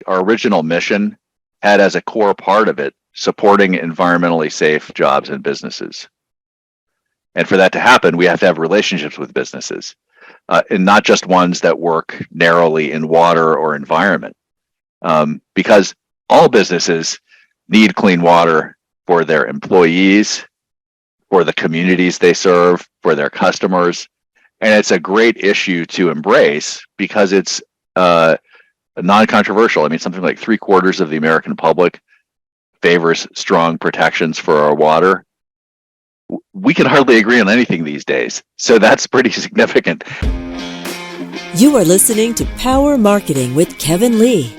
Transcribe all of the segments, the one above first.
Our original mission had as a core part of it supporting environmentally safe jobs and businesses. And for that to happen, we have to have relationships with businesses, and not just ones that work narrowly in water or environment, because all businesses need clean water for their employees, for the communities they serve, for their customers. And it's a great issue to embrace because it's non-controversial. I mean, something like 3/4 of the American public favors strong protections for our water. We can hardly agree on anything these days, so that's pretty significant. You are listening to Power Marketing with Kevin Lee.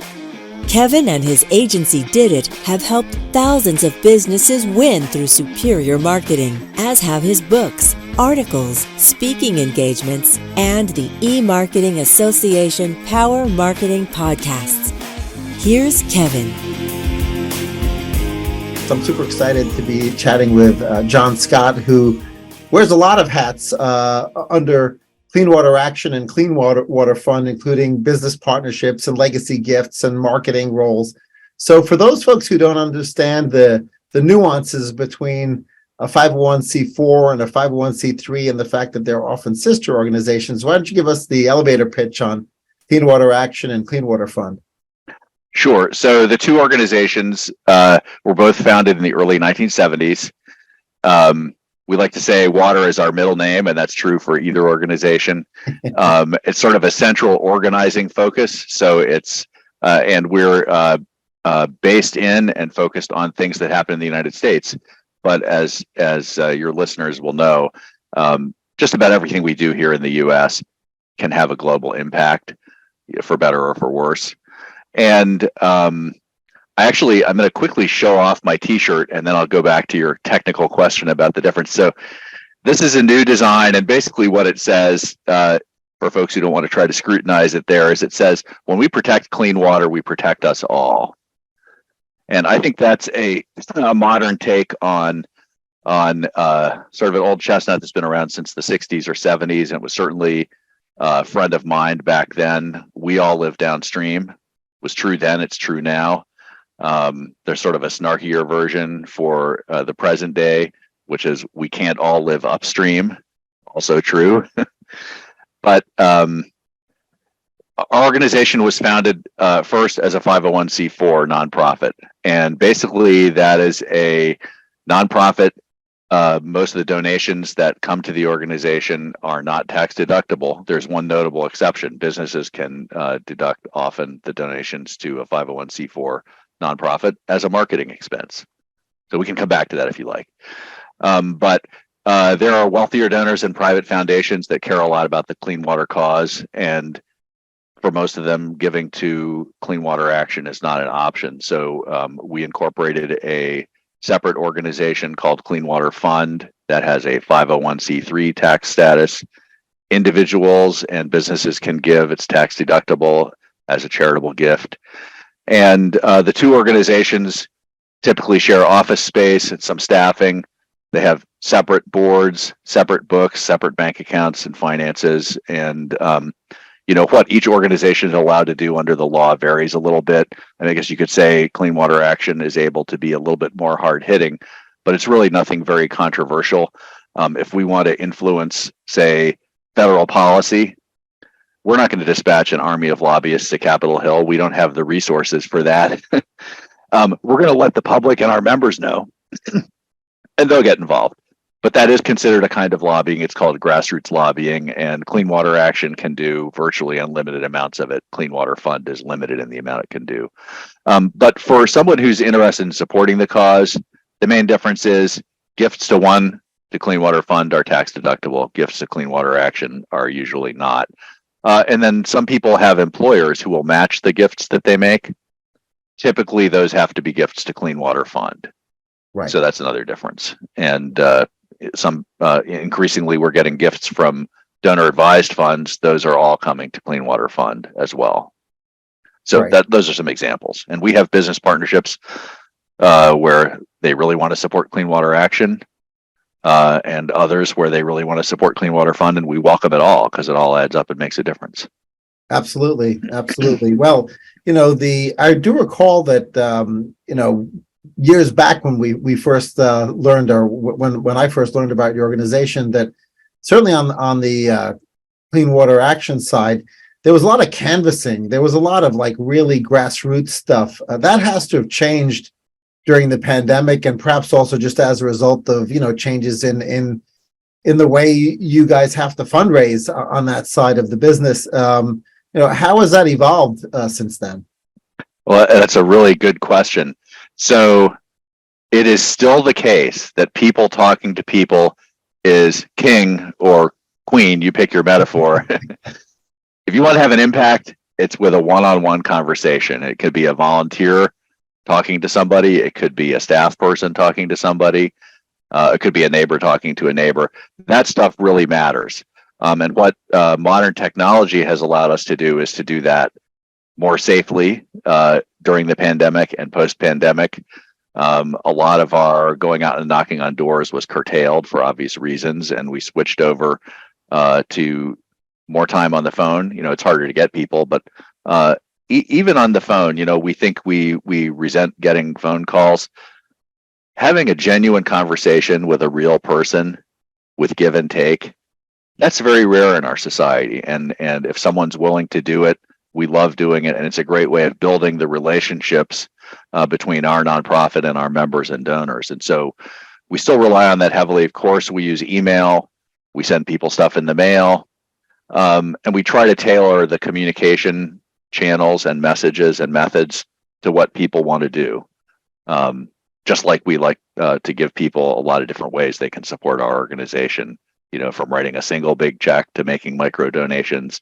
Kevin and his agency Did It have helped thousands of businesses win through superior marketing, as have his books, articles, speaking engagements, and the E-Marketing Association Power Marketing podcasts. Here's Kevin. I'm super excited to be chatting with Jon Scott, who wears a lot of hats under Clean Water Action and Clean Water Fund, including business partnerships and legacy gifts and marketing roles. So for those folks who don't understand the nuances between a 501c4 and a 501c3 and the fact that they're often sister organizations, why don't you give us the elevator pitch on Clean Water Action and Clean Water Fund? Sure. So the two organizations were both founded in the early 1970s. We like to say water is our middle name, and that's true for either organization. It's sort of a central organizing focus. So it's and we're based in and focused on things that happen in the United States. But as your listeners will know, just about everything we do here in the U.S. can have a global impact, for better or for worse. And I'm going to quickly show off my T-shirt, and then I'll go back to your technical question about the difference. So this is a new design, and basically what it says, for folks who don't want to try to scrutinize it there, is it says, when we protect clean water, we protect us all. And I think that's a modern take on sort of an old chestnut that's been around since the 60s or 70s, and it was certainly a friend of mine back then. We all live downstream. Was true then, it's true now. There's sort of a snarkier version for the present day, which is we can't all live upstream, also true. But our organization was founded first as a 501c4 nonprofit, and basically that is a nonprofit. Most of the donations that come to the organization are not tax deductible. There's one notable exception. Businesses can deduct often the donations to a 501c4 nonprofit as a marketing expense. So we can come back to that if you like. But there are wealthier donors and private foundations that care a lot about the clean water cause. And for most of them, giving to Clean Water Action is not an option. So we incorporated a separate organization called Clean Water Fund that has a 501c3 tax status. Individuals and businesses can give. It's tax deductible as a charitable gift. And the two organizations typically share office space and some staffing. They have separate boards, separate books, separate bank accounts and finances. And what each organization is allowed to do under the law varies a little bit. And I guess you could say Clean Water Action is able to be a little bit more hard hitting, but it's really nothing very controversial. If we want to influence, say, federal policy, we're not going to dispatch an army of lobbyists to Capitol Hill. We don't have the resources for that. We're going to let the public and our members know, and they'll get involved. But that is considered a kind of lobbying. It's called grassroots lobbying, and Clean Water Action can do virtually unlimited amounts of it. Clean Water Fund is limited in the amount it can do. But for someone who's interested in supporting the cause, the main difference is gifts to Clean Water Fund are tax deductible. Gifts to Clean Water Action are usually not. And then some people have employers who will match the gifts that they make. Typically, those have to be gifts to Clean Water Fund. Right. So that's another difference. And increasingly we're getting gifts from donor advised funds. Those are all coming to Clean Water Fund as well. So right. Those are some examples. And we have business partnerships where they really want to support Clean Water Action, and others where they really want to support Clean Water Fund, and we welcome it all because it all adds up and makes a difference. Absolutely. Well, I do recall that years back when we first learned, or when I first learned about your organization, that certainly on the Clean Water Action side, there was a lot of canvassing. There was a lot of like really grassroots stuff. That has to have changed during the pandemic, and perhaps also just as a result of changes in the way you guys have to fundraise on that side of the business. How has that evolved since then? Well, that's a really good question. So it is still the case that people talking to people is king or queen, you pick your metaphor. If you want to have an impact, it's with a one-on-one conversation. It could be a volunteer talking to somebody. It could be a staff person talking to somebody. It could be a neighbor talking to a neighbor. That stuff really matters. And what modern technology has allowed us to do is to do that more safely during the pandemic and post-pandemic. A lot of our going out and knocking on doors was curtailed for obvious reasons, and we switched over to more time on the phone. It's harder to get people, but even on the phone, we think we resent getting phone calls. Having a genuine conversation with a real person with give and take, that's very rare in our society. And if someone's willing to do it, we love doing it. And it's a great way of building the relationships between our nonprofit and our members and donors. And so we still rely on that heavily. Of course, we use email. We send people stuff in the mail. And we try to tailor the communication channels and messages and methods to what people want to do. Just like we like to give people a lot of different ways they can support our organization, from writing a single big check to making micro donations,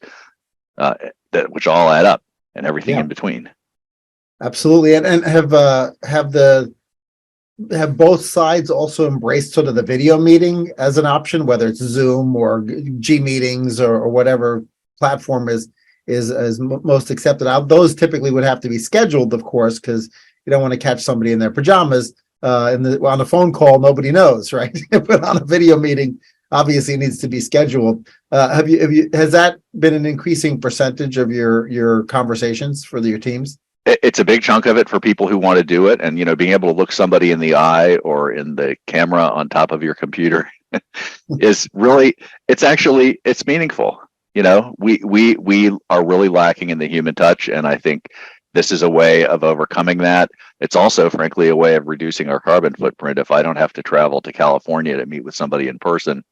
which all add up, and everything in between. Absolutely. And have both sides also embraced sort of the video meeting as an option, whether it's Zoom or G meetings or whatever platform is most accepted? Those typically would have to be scheduled, of course, because you don't want to catch somebody in their pajamas on a phone call. Nobody knows, right? But on a video meeting, obviously, it needs to be scheduled. Has that been an increasing percentage of your conversations for your teams? It's a big chunk of it for people who want to do it, and being able to look somebody in the eye or in the camera on top of your computer is really, it's meaningful. We are really lacking in the human touch, and I think this is a way of overcoming that. It's also, frankly, a way of reducing our carbon footprint. If I don't have to travel to California to meet with somebody in person,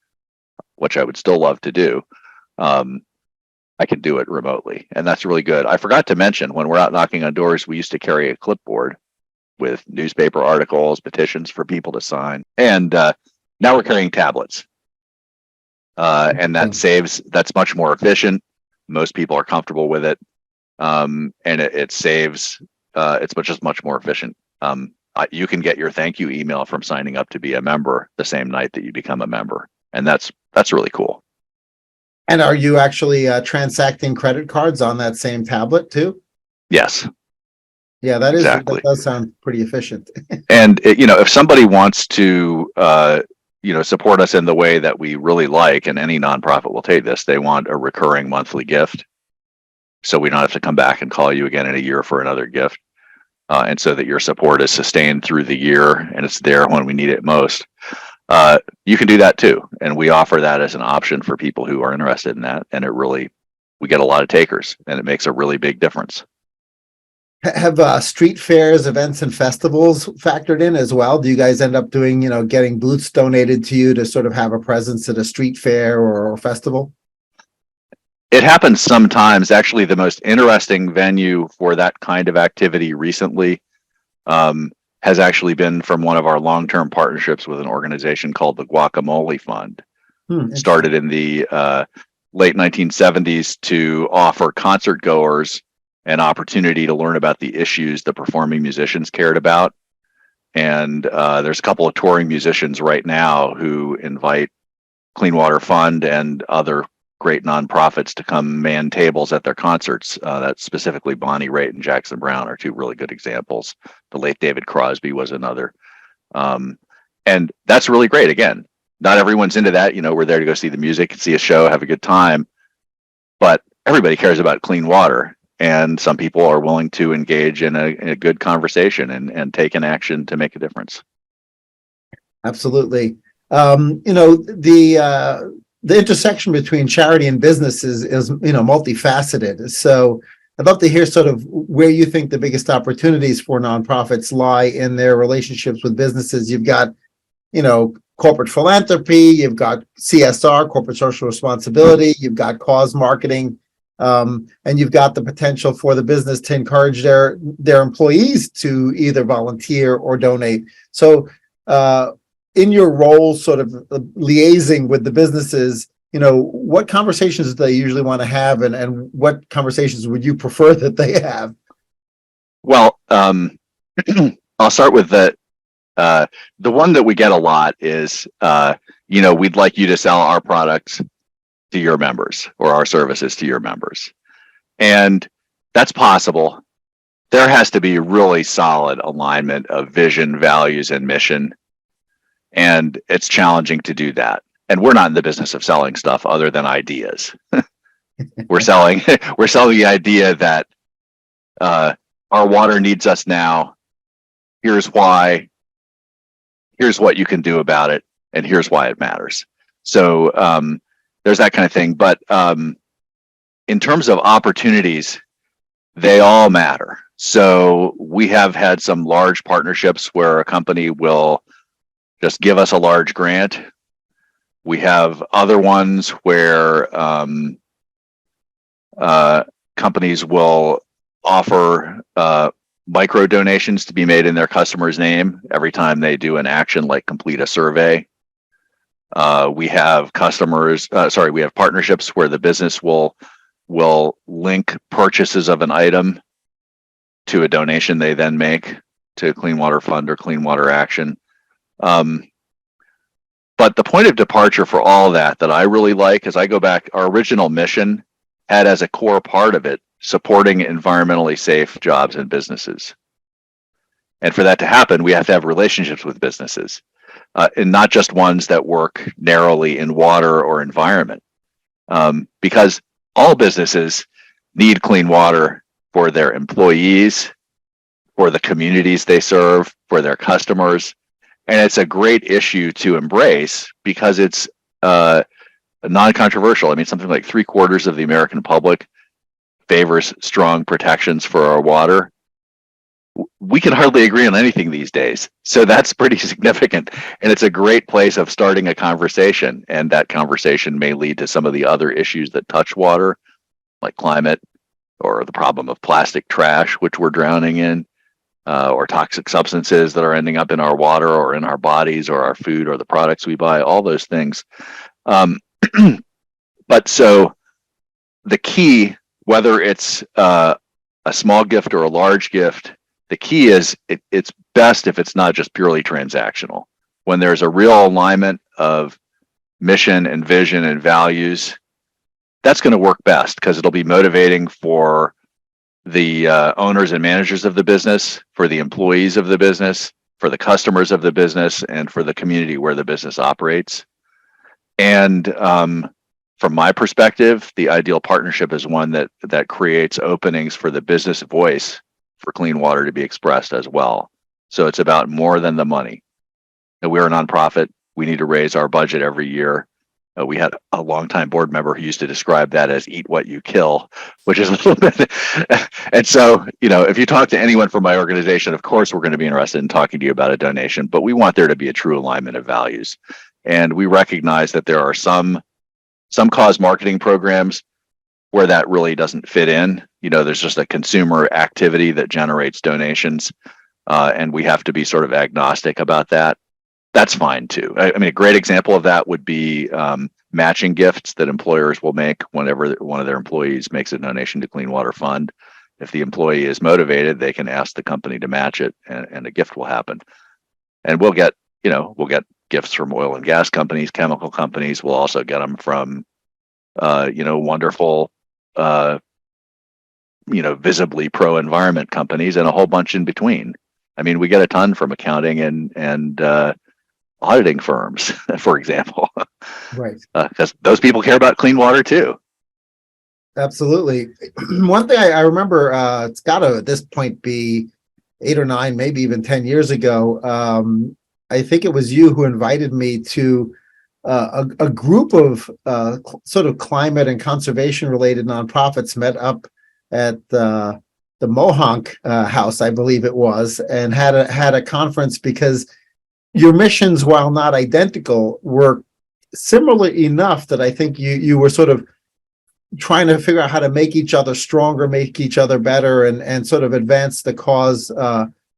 which I would still love to do, I can do it remotely. And that's really good. I forgot to mention, when we're out knocking on doors, we used to carry a clipboard with newspaper articles, petitions for people to sign. And now we're carrying tablets. And that's much more efficient. Most people are comfortable with it. And it saves, it's just much more efficient. You can get your thank you email from signing up to be a member the same night that you become a member. And that's really cool. And are you actually transacting credit cards on that same tablet too? Yes. Yeah, that does sound pretty efficient. And if somebody wants to support us in the way that we really like, and any nonprofit will take this, they want a recurring monthly gift, so we don't have to come back and call you again in a year for another gift, and so that your support is sustained through the year and it's there when we need it most. You can do that too, and we offer that as an option for people who are interested in that. And we get a lot of takers, and it makes a really big difference. Have street fairs, events, and festivals factored in as well? Do you guys end up doing, getting booths donated to you to sort of have a presence at a street fair or festival? It happens sometimes. Actually, the most interesting venue for that kind of activity recently has actually been from one of our long-term partnerships with an organization called the Guacamole Fund. Started in the late 1970s to offer concert goers an opportunity to learn about the issues the performing musicians cared about. And there's a couple of touring musicians right now who invite Clean Water Fund and other great nonprofits to come man tables at their concerts. That's specifically Bonnie Raitt and Jackson Browne are two really good examples. The late David Crosby was another. And that's really great. Again, not everyone's into that. We're there to go see the music, see a show, have a good time. But everybody cares about clean water. and some people are willing to engage in a good conversation and take an action to make a difference. Absolutely. The intersection between charity and business is multifaceted. So I'd love to hear sort of where you think the biggest opportunities for nonprofits lie in their relationships with businesses. You've got, corporate philanthropy, you've got CSR, corporate social responsibility, you've got cause marketing, and you've got the potential for the business to encourage their employees to either volunteer or donate. So in your role, sort of liaising with the businesses, what conversations do they usually want to have, and what conversations would you prefer that they have? Well, I'll start with the one that we get a lot is, we'd like you to sell our products to your members or our services to your members. And that's possible. There has to be really solid alignment of vision, values, and mission. And it's challenging to do that. And we're not in the business of selling stuff other than ideas. we're selling the idea that our water needs us now. Here's why. Here's what you can do about it, and here's why it matters. So there's that kind of thing. But in terms of opportunities, they all matter. So we have had some large partnerships where a company will just give us a large grant. We have other ones where companies will offer micro donations to be made in their customer's name every time they do an action like complete a survey. We have partnerships where the business will link purchases of an item to a donation they then make to Clean Water Fund or Clean Water Action. But the point of departure for all that I really like, as I go back, our original mission had as a core part of it supporting environmentally safe jobs and businesses. And for that to happen, we have to have relationships with businesses, and not just ones that work narrowly in water or environment, because all businesses need clean water for their employees, for the communities they serve, for their customers. And it's a great issue to embrace because it's non-controversial. I mean, something like 3/4 of the American public favors strong protections for our water. We can hardly agree on anything these days. So that's pretty significant. And it's a great place of starting a conversation. And that conversation may lead to some of the other issues that touch water, like climate or the problem of plastic trash, which we're drowning in, or toxic substances that are ending up in our water or in our bodies or our food or the products we buy, all those things. But so the key, whether it's a small gift or a large gift, the key is it's best if it's not just purely transactional. When there's a real alignment of mission and vision and values, that's going to work best because it'll be motivating for the owners and managers of the business, for the employees of the business, for the customers of the business, and for the community where the business operates. And from my perspective, the ideal partnership is one that creates openings for the business voice for clean water to be expressed as well. So it's about more than the money. And we're a nonprofit. We need to raise our budget every year. We had a longtime board member who used to describe that as eat what you kill, which is a little bit. And so, if you talk to anyone from my organization, of course, we're going to be interested in talking to you about a donation, but we want there to be a true alignment of values. And we recognize that there are some cause marketing programs where that really doesn't fit in. There's just a consumer activity that generates donations, and we have to be sort of agnostic about that. That's fine too. I mean, a great example of that would be matching gifts that employers will make whenever one of their employees makes a donation to Clean Water Fund. If the employee is motivated, they can ask the company to match it, and a gift will happen. And we'll get gifts from oil and gas companies, chemical companies. We'll also get them from, wonderful, visibly pro-environment companies and a whole bunch in between. I mean, we get a ton from accounting and auditing firms, for example. Right. Because those people care about clean water too. Absolutely. One thing I remember, it's got to at this point be 8 or 9, maybe even 10 years ago. I think it was you who invited me to a group of sort of climate and conservation related nonprofits met up at the Mohonk House, I believe it was, and had a conference because your missions, while not identical, were similar enough that I think you were sort of trying to figure out how to make each other stronger, make each other better, and sort of advance the cause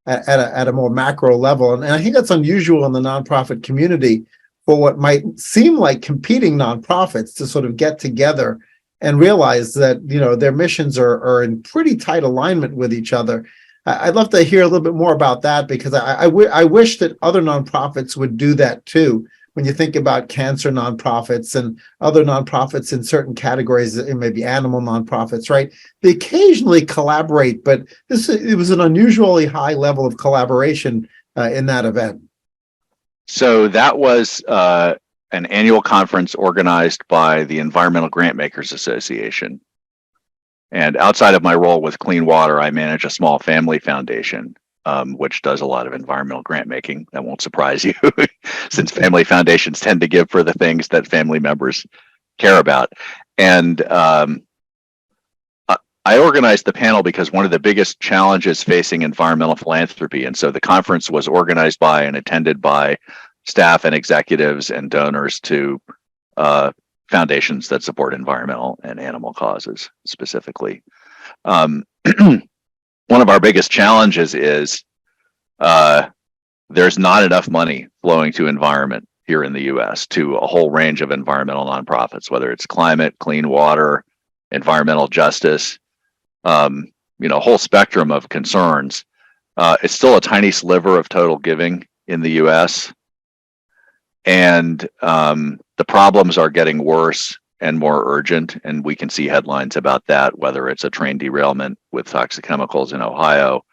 at a more macro level. And I think that's unusual in the nonprofit community for what might seem like competing nonprofits to sort of get together and realize that, you know, their missions are in pretty tight alignment with each other. I'd love to hear a little bit more about that, because I wish that other nonprofits would do that too. When you think about cancer nonprofits and other nonprofits in certain categories, it may be animal nonprofits, right? They occasionally collaborate, but it was an unusually high level of collaboration in that event. So that was an annual conference organized by the Environmental Grant Makers Association. And outside of my role with Clean Water, I manage a small family foundation, which does a lot of environmental grant making. That won't surprise you, since family foundations tend to give for the things that family members care about. And I organized the panel because one of the biggest challenges facing environmental philanthropy, and so the conference was organized by and attended by staff and executives and donors to foundations that support environmental and animal causes specifically. One of our biggest challenges is there's not enough money flowing to environment here in the US to a whole range of environmental nonprofits, whether it's climate, clean water, environmental justice, a whole spectrum of concerns. It's still a tiny sliver of total giving in the US. And the problems are getting worse and more urgent, and we can see headlines about that, whether it's a train derailment with toxic chemicals in Ohio,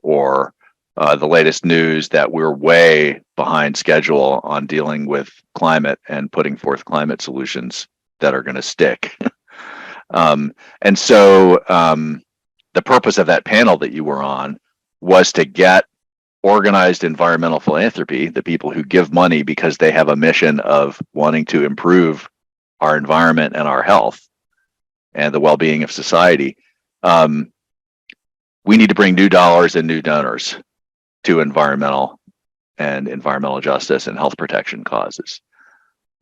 or the latest news that we're way behind schedule on dealing with climate and putting forth climate solutions that are going to stick. And so the purpose of that panel that you were on was to get organized environmental philanthropy, the people who give money because they have a mission of wanting to improve our environment and our health and the well-being of society. We need to bring new dollars and new donors to environmental justice and health protection causes.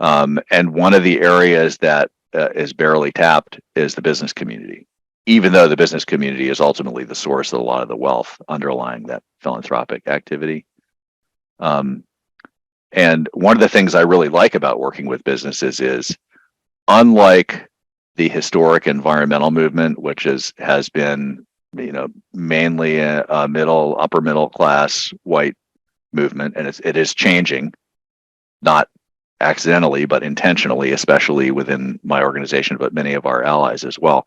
And one of the areas that is barely tapped is the business community, even though the business community is ultimately the source of a lot of the wealth underlying that philanthropic activity. And one of the things I really like about working with businesses is, unlike the historic environmental movement, which has been, mainly a upper middle class white movement, and it is changing, not accidentally but intentionally, especially within my organization, but many of our allies as well.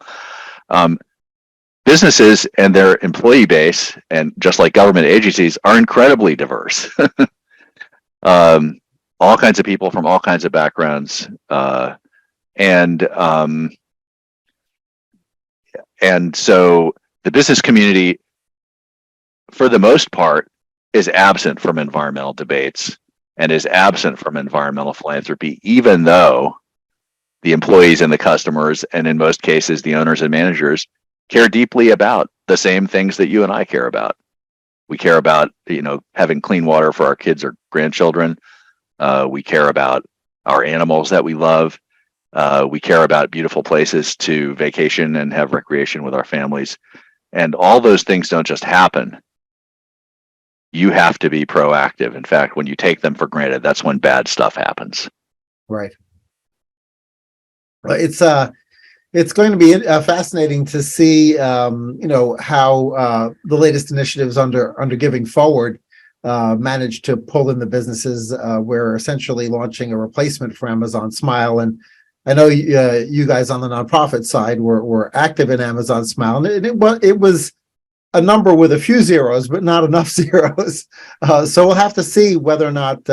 Businesses and their employee base, and just like government agencies, are incredibly diverse. All kinds of people from all kinds of backgrounds, and so the business community, for the most part, is absent from environmental debates and is absent from environmental philanthropy, even though the employees and the customers, and in most cases the owners and managers, care deeply about the same things that you and I care about. We care about, having clean water for our kids or grandchildren. We care about our animals that we love. We care about beautiful places to vacation and have recreation with our families. And all those things don't just happen. You have to be proactive. In fact, when you take them for granted, that's when bad stuff happens. Right. It's going to be fascinating to see, how the latest initiatives under Giving Forward managed to pull in the businesses. We're essentially launching a replacement for Amazon Smile, and I know you guys on the nonprofit side were active in Amazon Smile, and it was a number with a few zeros, but not enough zeros. So we'll have to see whether or not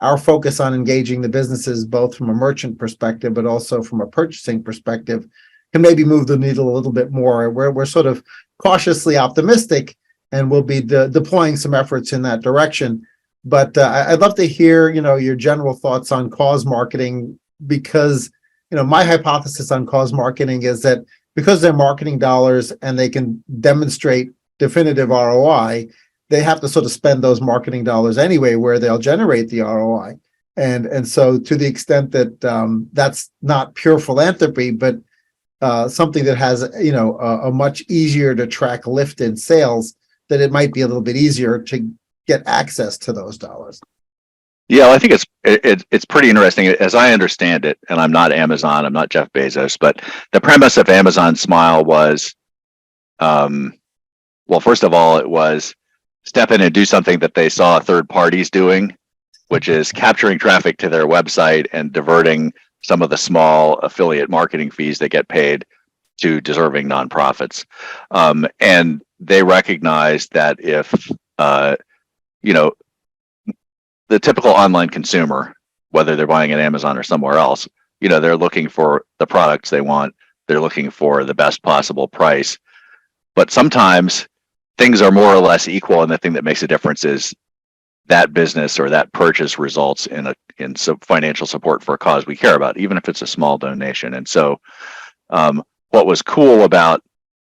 our focus on engaging the businesses, both from a merchant perspective, but also from a purchasing perspective, can maybe move the needle a little bit more. We're sort of cautiously optimistic, and we'll be deploying some efforts in that direction. But I'd love to hear, your general thoughts on cause marketing, because, my hypothesis on cause marketing is that because they're marketing dollars and they can demonstrate definitive ROI, they have to sort of spend those marketing dollars anyway, where they'll generate the ROI. And so to the extent that that's not pure philanthropy, but something that has, a much easier to track lift in sales, that it might be a little bit easier to get access to those dollars. Yeah, well, I think it's pretty interesting as I understand it, and I'm not Amazon, I'm not Jeff Bezos, but the premise of Amazon Smile was, well, first of all, it was step in and do something that they saw third parties doing, which is capturing traffic to their website and diverting some of the small affiliate marketing fees that get paid to deserving nonprofits. And they recognized that if, the typical online consumer, whether they're buying at Amazon or somewhere else, they're looking for the products they want. They're looking for the best possible price. But sometimes things are more or less equal, and the thing that makes a difference is that business or that purchase results in some financial support for a cause we care about, even if it's a small donation. And so what was cool about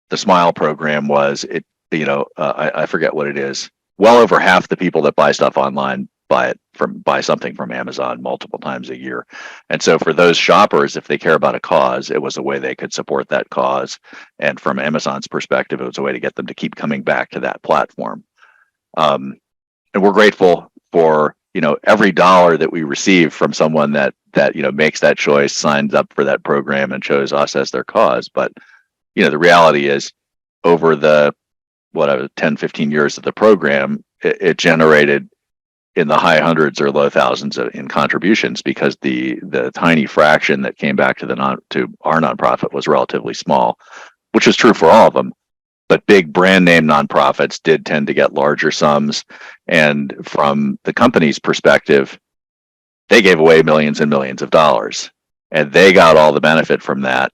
the Smile program was I forget what it is. Well over half the people that buy stuff online buy something from Amazon multiple times a year. And so for those shoppers, if they care about a cause, it was a way they could support that cause. And from Amazon's perspective, it was a way to get them to keep coming back to that platform. And we're grateful for, every dollar that we receive from someone that makes that choice, signs up for that program and chose us as their cause. But, the reality is over the 10, 15 years of the program, it generated in the high hundreds or low thousands in contributions, because the tiny fraction that came back to our nonprofit was relatively small, which is true for all of them. But big brand name nonprofits did tend to get larger sums. And from the company's perspective, they gave away millions and millions of dollars, and they got all the benefit from that.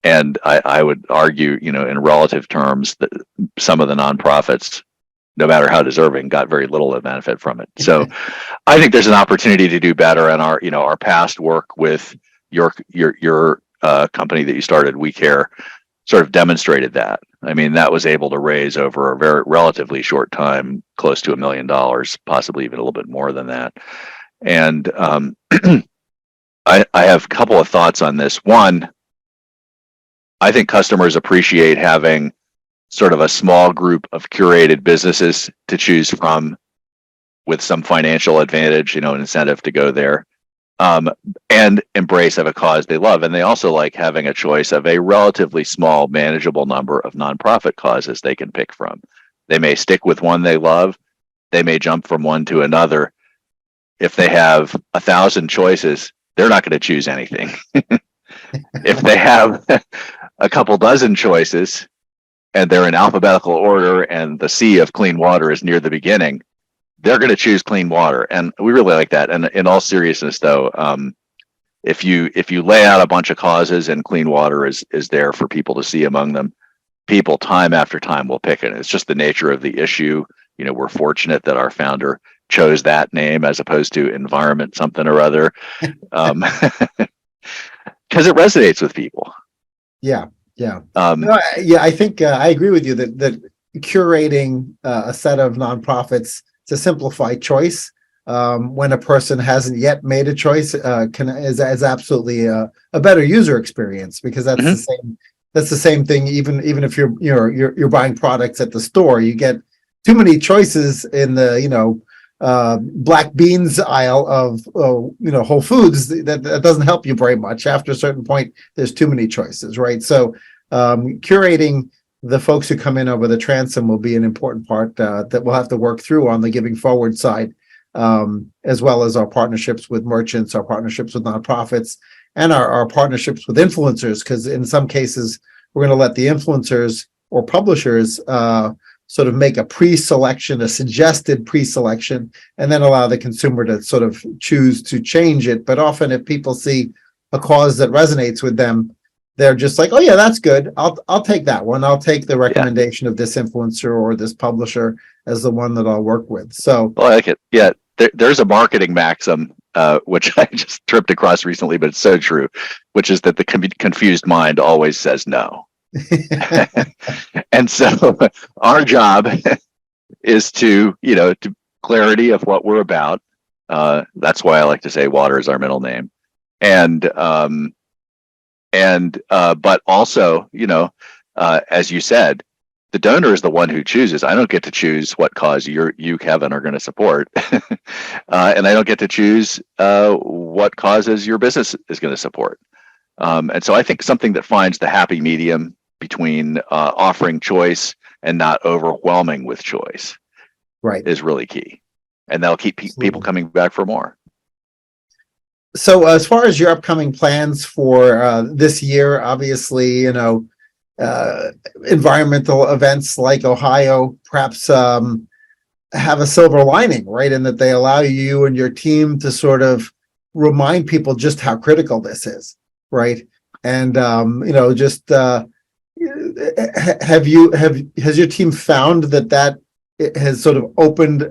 And I would argue, in relative terms, that some of the nonprofits, no matter how deserving, got very little of benefit from it. So I think there's an opportunity to do better. And our past work with your company that you started, We Care, sort of demonstrated that. I mean, that was able to raise over a very relatively short time close to $1 million, possibly even a little bit more than that. And I have a couple of thoughts on this. One, I think customers appreciate having sort of a small group of curated businesses to choose from with some financial advantage, an incentive to go there, and embrace of a cause they love. And they also like having a choice of a relatively small, manageable number of nonprofit causes they can pick from. They may stick with one they love. They may jump from one to another. If they have 1,000 choices, they're not going to choose anything. If they have a couple dozen choices, and they're in alphabetical order, and the sea of clean water is near the beginning, they're going to choose clean water. And we really like that. And in all seriousness, though, if you lay out a bunch of causes and clean water is there for people to see among them, people time after time will pick it. It's just the nature of the issue. We're fortunate that our founder chose that name as opposed to environment something or other, because it resonates with people. Yeah. I think I agree with you that curating a set of nonprofits to simplify choice when a person hasn't yet made a choice is absolutely a better user experience, because that's the same thing. Even if you're buying products at the store, you get too many choices in the black beans aisle of Whole Foods. That doesn't help you very much. After a certain point, there's too many choices, right? So curating the folks who come in over the transom will be an important part that we'll have to work through on the Giving Forward side, as well as our partnerships with merchants, our partnerships with nonprofits, and our partnerships with influencers, because in some cases we're going to let the influencers or publishers sort of make a pre-selection, a suggested pre-selection, and then allow the consumer to sort of choose to change it. But often if people see a cause that resonates with them, they're just like, oh yeah, that's good. I'll take that one. I'll take the Yeah. recommendation of this influencer or this publisher as the one that I'll work with. So Well, I like it. Yeah. There's a marketing maxim, which I just tripped across recently, but it's so true, which is that the confused mind always says no. And so our job is to clarity of what we're about. That's why I like to say water is our middle name. And but also, as you said, the donor is the one who chooses. I don't get to choose what cause you, Kevin, are going to support, and I don't get to choose what causes your business is going to support. And so I think something that finds the happy medium between offering choice and not overwhelming with choice right. is really key, and that'll keep people coming back for more. So as far as your upcoming plans for this year, obviously, environmental events like Ohio perhaps have a silver lining, right? In that they allow you and your team to sort of remind people just how critical this is, right? And just has your team found that it has sort of opened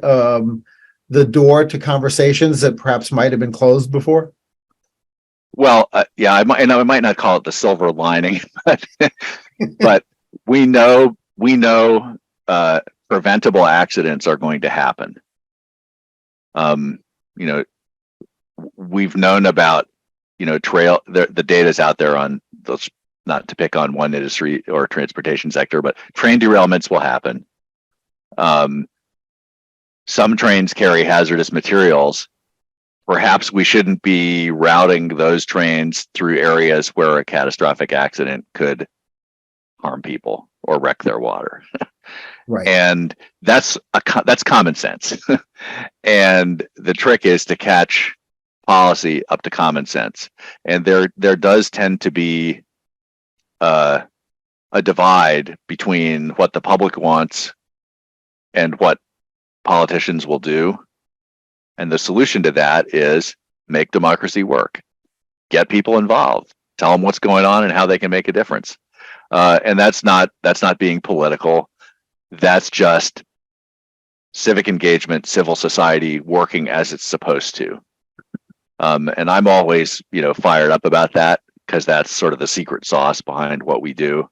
the door to conversations that perhaps might have been closed before? Well, yeah, I might not call it the silver lining, but we know preventable accidents are going to happen. We've known about the data's out there on those, not to pick on one industry or transportation sector, but train derailments will happen. Some trains carry hazardous materials. Perhaps we shouldn't be routing those trains through areas where a catastrophic accident could harm people or wreck their water. Right. And that's common sense. And the trick is to catch policy up to common sense. And there does tend to be a divide between what the public wants and what politicians will do. And the solution to that is make democracy work, get people involved, tell them what's going on and how they can make a difference. And that's not being political. That's just civic engagement, civil society working as it's supposed to. And I'm always, fired up about that, because that's sort of the secret sauce behind what we do.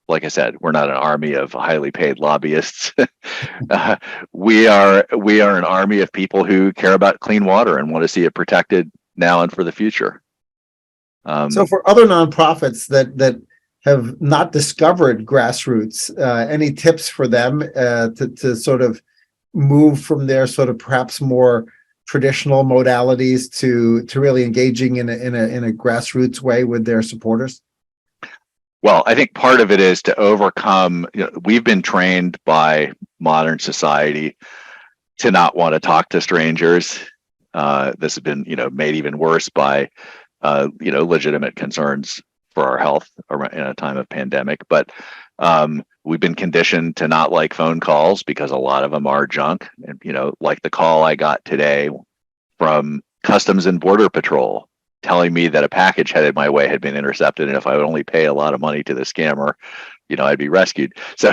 Like I said, we're not an army of highly paid lobbyists. We are an army of people who care about clean water and want to see it protected now and for the future. So for other nonprofits that have not discovered grassroots, any tips for them to sort of move from their sort of perhaps more traditional modalities to really engaging in a grassroots way with their supporters? Well, I think part of it is to overcome, we've been trained by modern society to not want to talk to strangers. This has been, made even worse by, legitimate concerns for our health in a time of pandemic. But we've been conditioned to not like phone calls because a lot of them are junk. And, like the call I got today from Customs and Border Patrol, telling me that a package headed my way had been intercepted, and if I would only pay a lot of money to the scammer, I'd be rescued. So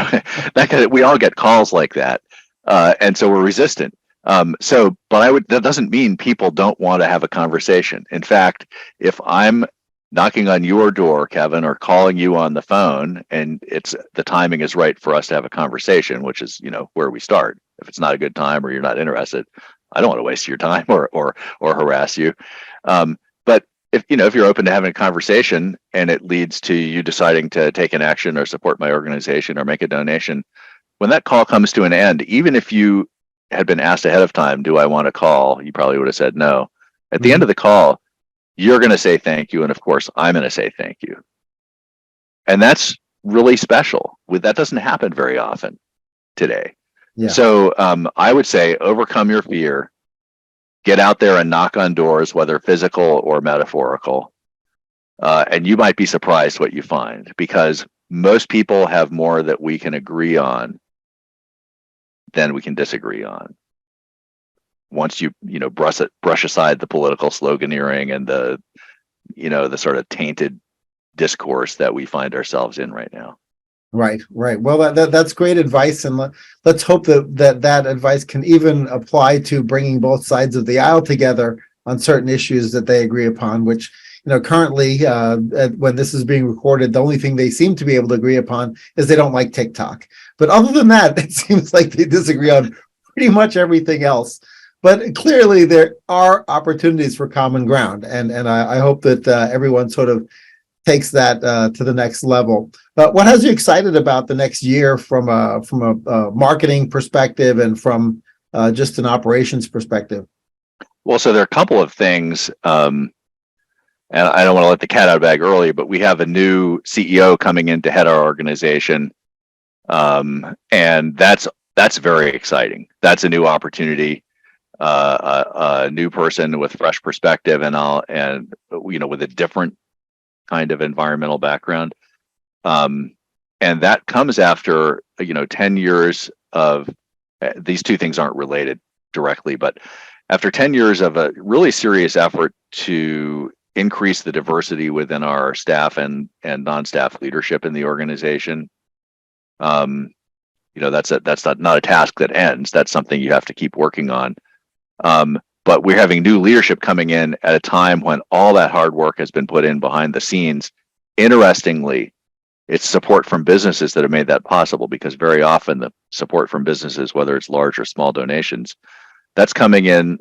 we all get calls like that, and so we're resistant. But that doesn't mean people don't want to have a conversation. In fact, if I'm knocking on your door, Kevin, or calling you on the phone, and the timing is right for us to have a conversation, which is where we start. If it's not a good time or you're not interested, I don't want to waste your time or harass you. But if you're open to having a conversation and it leads to you deciding to take an action or support my organization or make a donation, when that call comes to an end, even if you had been asked ahead of time, do I want to call? You probably would have said no. At the end of the call, you're going to say thank you. And of course, I'm going to say thank you. And that's really special. That doesn't happen very often today. Yeah. So I would say overcome your fear. Get out there and knock on doors, whether physical or metaphorical. And you might be surprised what you find, because most people have more that we can agree on than we can disagree on. Once you brush aside the political sloganeering and the sort of tainted discourse that we find ourselves in right now. Right, right. Well, that's great advice, and let's hope that advice can even apply to bringing both sides of the aisle together on certain issues that they agree upon. Which, currently, when this is being recorded, the only thing they seem to be able to agree upon is they don't like TikTok. But other than that, it seems like they disagree on pretty much everything else. But clearly, there are opportunities for common ground, and I hope that everyone sort of takes that to the next level. But what has you excited about the next year from a marketing perspective and from just an operations perspective? Well, so there are a couple of things, and I don't want to let the cat out of the bag early, but we have a new CEO coming in to head our organization, and that's very exciting. That's a new opportunity, a new person with fresh perspective, and with a different kind of environmental background, and that comes after 10 years of these two things aren't related directly, but after 10 years of a really serious effort to increase the diversity within our staff and non-staff leadership in the organization. That's not a task that ends. That's something you have to keep working on. But we're having new leadership coming in at a time when all that hard work has been put in behind the scenes. Interestingly, it's support from businesses that have made that possible, because very often the support from businesses, whether it's large or small donations, that's coming in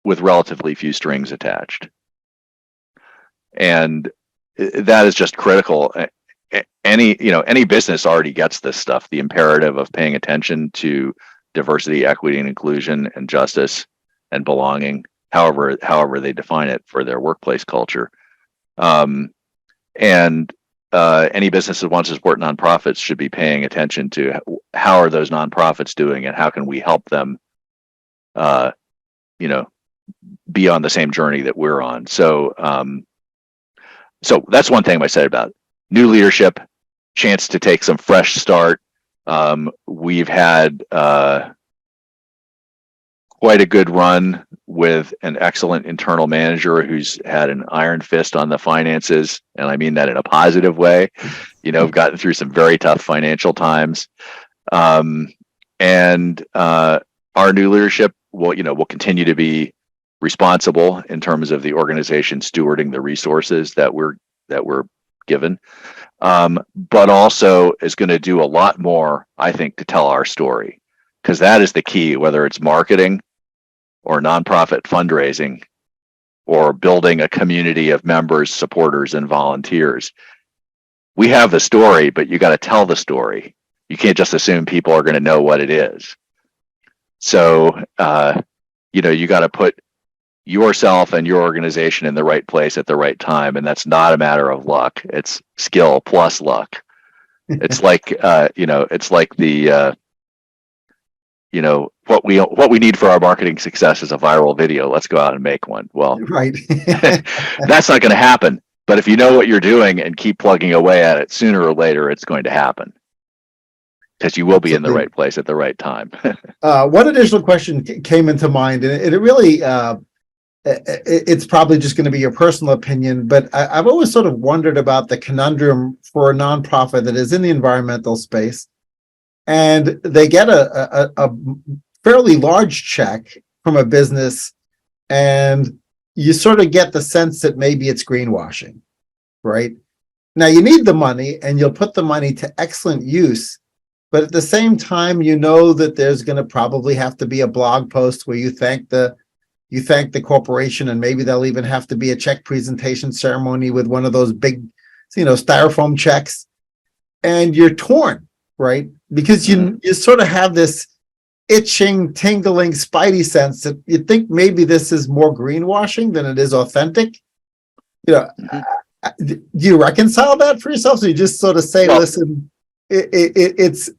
with relatively few strings attached. And that is just critical. Any business already gets this stuff, the imperative of paying attention to diversity, equity, and inclusion, and justice and belonging, however they define it for their workplace culture. And any business that wants to support nonprofits should be paying attention to how are those nonprofits doing, and how can we help them, be on the same journey that we're on. So that's one thing I'm excited about. New leadership, chance to take some fresh start. We've had quite a good run with an excellent internal manager who's had an iron fist on the finances, and I mean that in a positive way. We've gotten through some very tough financial times, and our new leadership will continue to be responsible in terms of the organization stewarding the resources that we're given, but also is going to do a lot more, I think, to tell our story, because that is the key, whether it's marketing or nonprofit fundraising or building a community of members, supporters, and volunteers. We have the story, but you got to tell the story. You can't just assume people are going to know what it is. So, you got to put yourself and your organization in the right place at the right time, and that's not a matter of luck. It's skill plus luck. It's like it's like the what we need for our marketing success is a viral video. Let's go out and make one. Well, right. That's not going to happen. But if you know what you're doing and keep plugging away at it, sooner or later it's going to happen, because you will be in the right place at the right time. One additional question came into mind, and it really it's probably just going to be your personal opinion, but I've always sort of wondered about the conundrum for a nonprofit that is in the environmental space, and they get a fairly large check from a business, and you sort of get the sense that maybe it's greenwashing, right? Now, you need the money, and you'll put the money to excellent use, but at the same time, that there's going to probably have to be a blog post where you thank the corporation, and maybe there'll even have to be a check presentation ceremony with one of those big, styrofoam checks, and you're torn, right? Because you sort of have this itching, tingling, spidey sense that you think maybe this is more greenwashing than it is authentic. Do you reconcile that for yourself? So you just sort of say, listen, it's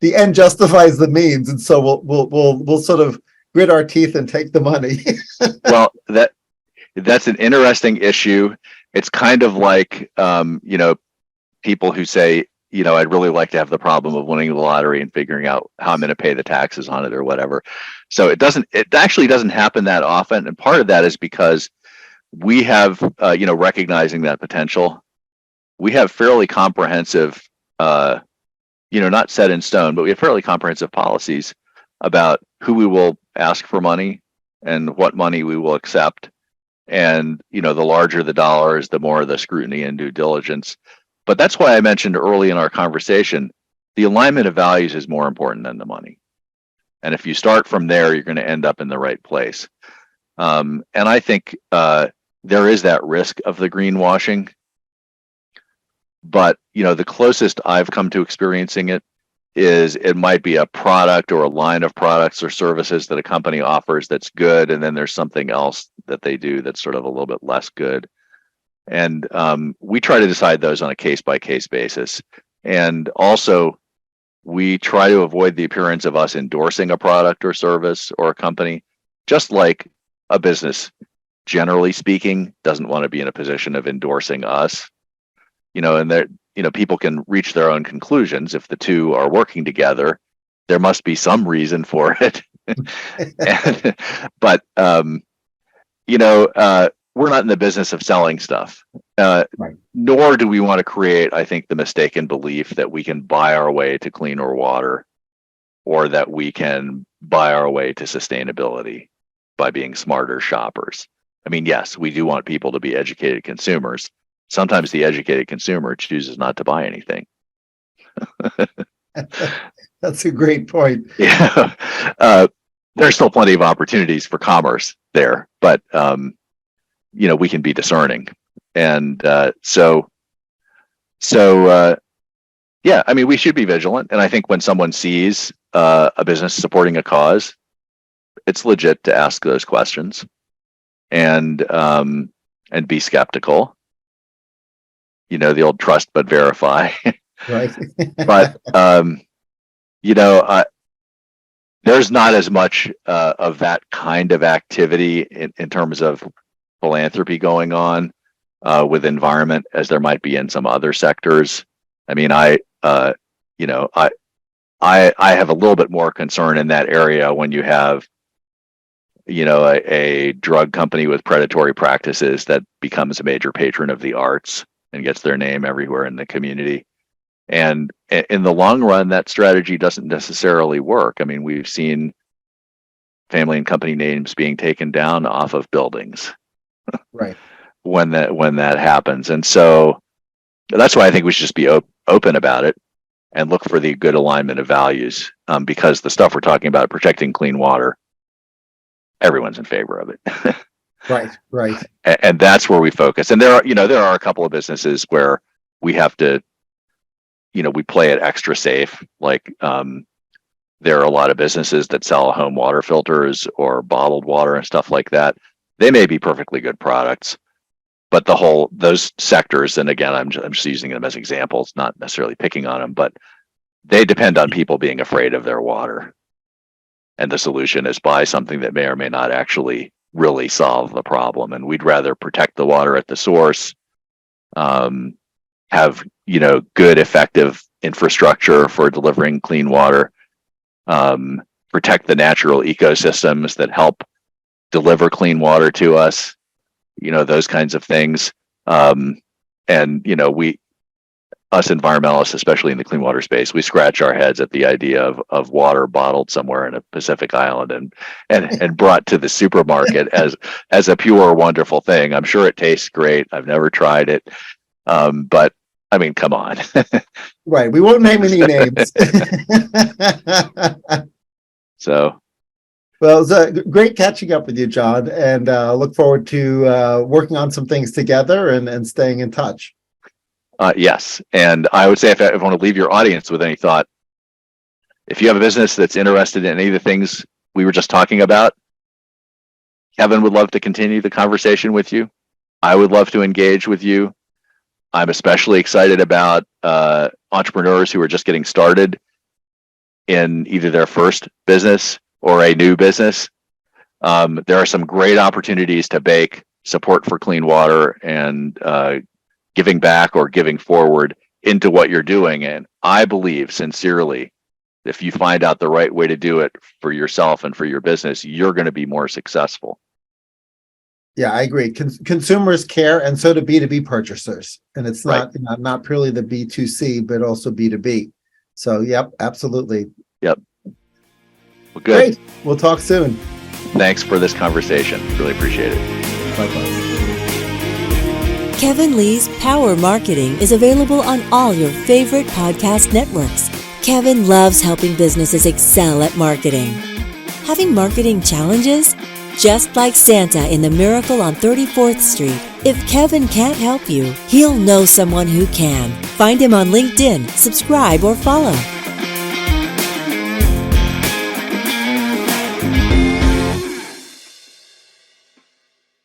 the end justifies the means, and so we'll sort of grit our teeth and take the money. Well, that's an interesting issue. It's kind of like, people who say, I'd really like to have the problem of winning the lottery and figuring out how I'm going to pay the taxes on it or whatever. So it actually doesn't happen that often. And part of that is because we have, recognizing that potential, we have fairly comprehensive, not set in stone, but we have fairly comprehensive policies about who we will ask for money and what money we will accept. And, the larger the dollars, the more the scrutiny and due diligence. But that's why I mentioned early in our conversation, the alignment of values is more important than the money. And if you start from there, you're going to end up in the right place. And I think there is that risk of the greenwashing. But, the closest I've come to experiencing it is it might be a product or a line of products or services that a company offers that's good. And then there's something else that they do that's sort of a little bit less good. And we try to decide those on a case-by-case basis. And also, we try to avoid the appearance of us endorsing a product or service or a company, just like a business, generally speaking, doesn't want to be in a position of endorsing us. And people can reach their own conclusions. If the two are working together, there must be some reason for it. But we're not in the business of selling stuff, Right. nor do we want to create, I think, the mistaken belief that we can buy our way to cleaner water, or that we can buy our way to sustainability by being smarter shoppers. I mean, yes, we do want people to be educated consumers. Sometimes the educated consumer chooses not to buy anything. That's a great point. Yeah, there's still plenty of opportunities for commerce there, but we can be discerning, and yeah. I mean, we should be vigilant, and I think when someone sees a business supporting a cause, it's legit to ask those questions, and be skeptical. The old trust but verify. Right. But there's not as much of that kind of activity in terms of philanthropy going on with environment as there might be in some other sectors. I mean, I have a little bit more concern in that area when you have a drug company with predatory practices that becomes a major patron of the arts and gets their name everywhere in the community. And in the long run, that strategy doesn't necessarily work. I mean, we've seen family and company names being taken down off of buildings. Right. When that happens. And so that's why I think we should just be open about it and look for the good alignment of values, because the stuff we're talking about, protecting clean water, everyone's in favor of it. Right. And that's where we focus. And there are a couple of businesses where we have to, we play it extra safe. Like there are a lot of businesses that sell home water filters or bottled water and stuff like that. They may be perfectly good products, but those sectors, and again, I'm just using them as examples, not necessarily picking on them, but they depend on people being afraid of their water. And the solution is buy something that may or may not actually really solve the problem. And we'd rather protect the water at the source, have, good, effective infrastructure for delivering clean water, protect the natural ecosystems that help deliver clean water to us, those kinds of things. And us environmentalists, especially in the clean water space, we scratch our heads at the idea of water bottled somewhere in a Pacific island and brought to the supermarket as a pure, wonderful thing. I'm sure it tastes great. I've never tried it. But I mean, come on. Right. We won't name any names. So. Well, it was great catching up with you, Jon, and look forward to working on some things together and staying in touch. Yes. And I would say if I want to leave your audience with any thought, if you have a business that's interested in any of the things we were just talking about, Kevin would love to continue the conversation with you. I would love to engage with you. I'm especially excited about entrepreneurs who are just getting started in either their first business or a new business. There are some great opportunities to bake support for clean water and giving back or giving forward into what you're doing. And I believe sincerely, if you find out the right way to do it for yourself and for your business, you're going to be more successful. Yeah, I agree. Consumers care, and so do B2B purchasers. And it's not, not purely the B2C, but also B2B. So, yep, absolutely. Yep. Well, good. Great. We'll talk soon. Thanks for this conversation. Really appreciate it. Likewise. Kevin Lee's Power Marketing is available on all your favorite podcast networks. Kevin loves helping businesses excel at marketing. Having marketing challenges? Just like Santa in The Miracle on 34th Street, if Kevin can't help you, he'll know someone who can. Find him on LinkedIn, subscribe, or follow.